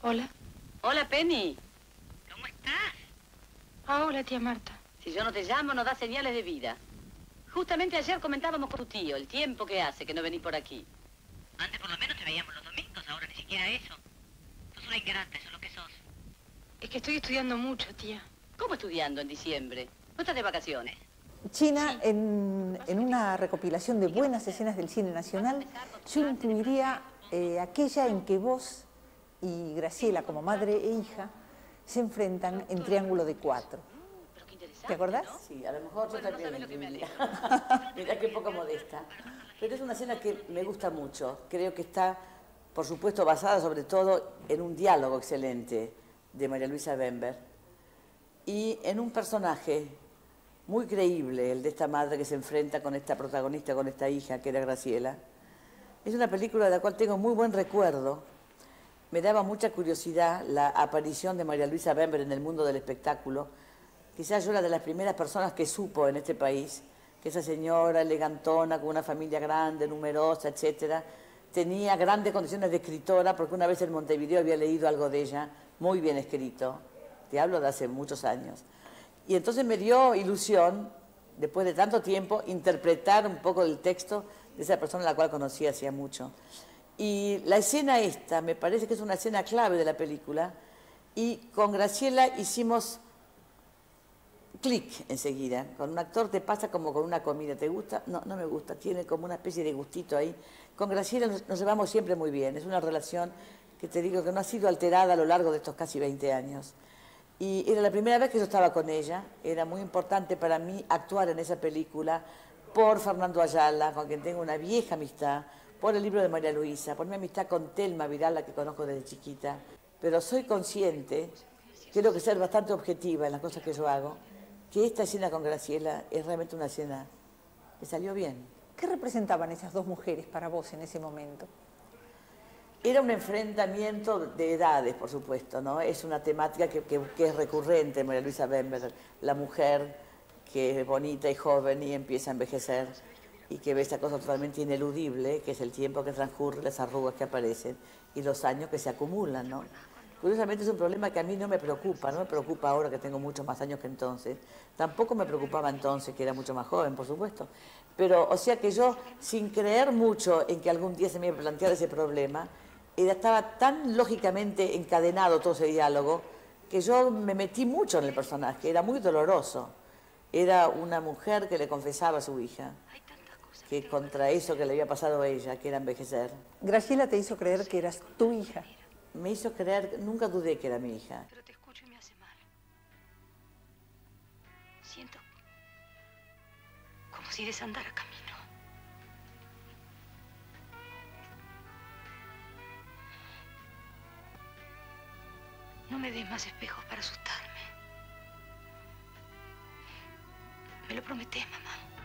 Hola. Hola, Penny. ¿Cómo estás? Ah, hola, tía Marta. Si yo no te llamo, no da señales de vida. Justamente ayer comentábamos con tu tío el tiempo que hace que no venís por aquí. Antes por lo menos te veíamos los domingos, ahora ni siquiera eso. Sos una ingrata, eso es lo que sos. Es que estoy estudiando mucho, tía. ¿Cómo estudiando en diciembre? ¿No estás de vacaciones? China, en una recopilación de buenas escenas del cine nacional, yo incluiría aquella en que vos y Graciela, como madre e hija, se enfrentan en Triángulo de Cuatro. ¿Te acordás? Sí, a lo mejor yo también lo incluiría. Mirá qué poco modesta. Pero es una escena que me gusta mucho. Creo que está, por supuesto, basada sobre todo en un diálogo excelente de María Luisa Bember y en un personaje muy creíble, el de esta madre que se enfrenta con esta protagonista, con esta hija, que era Graciela. Es una película de la cual tengo muy buen recuerdo. Me daba mucha curiosidad la aparición de María Luisa Bember en el mundo del espectáculo. Quizás yo era de las primeras personas que supo en este país que esa señora elegantona, con una familia grande, numerosa, etcétera, tenía grandes condiciones de escritora, porque una vez en Montevideo había leído algo de ella, muy bien escrito. Te hablo de hace muchos años. Y entonces me dio ilusión, después de tanto tiempo, interpretar un poco el texto de esa persona a la cual conocí hacía mucho. Y la escena esta, me parece que es una escena clave de la película, y con Graciela hicimos clic enseguida. Con un actor te pasa como con una comida. ¿Te gusta? No, no me gusta. Tiene como una especie de gustito ahí. Con Graciela nos llevamos siempre muy bien. Es una relación que te digo que no ha sido alterada a lo largo de estos casi 20 años. Y era la primera vez que yo estaba con ella. Era muy importante para mí actuar en esa película por Fernando Ayala, con quien tengo una vieja amistad, por el libro de María Luisa, por mi amistad con Telma Vidal, la que conozco desde chiquita. Pero soy consciente, quiero que ser bastante objetiva en las cosas que yo hago, que esta escena con Graciela es realmente una escena que salió bien. ¿Qué representaban esas dos mujeres para vos en ese momento? Era un enfrentamiento de edades, por supuesto, ¿no? Es una temática que es recurrente en María Luisa Bember, la mujer que es bonita y joven y empieza a envejecer y que ve esa cosa totalmente ineludible, que es el tiempo que transcurre, las arrugas que aparecen y los años que se acumulan, ¿no? Curiosamente es un problema que a mí no me preocupa ahora que tengo muchos más años que entonces, tampoco me preocupaba entonces, que era mucho más joven, por supuesto, pero o sea que yo, sin creer mucho en que algún día se me iba a plantear ese problema, estaba tan lógicamente encadenado todo ese diálogo, que yo me metí mucho en el personaje, era muy doloroso. Era una mujer que le confesaba a su hija que contra eso que le había pasado a ella, que era envejecer. Graciela te hizo creer que eras tu hija. Me hizo creer, nunca dudé que era mi hija. Pero te escucho y me hace mal. Siento como si desandara camino. No me des más espejos para asustarme. Me lo prometés, mamá.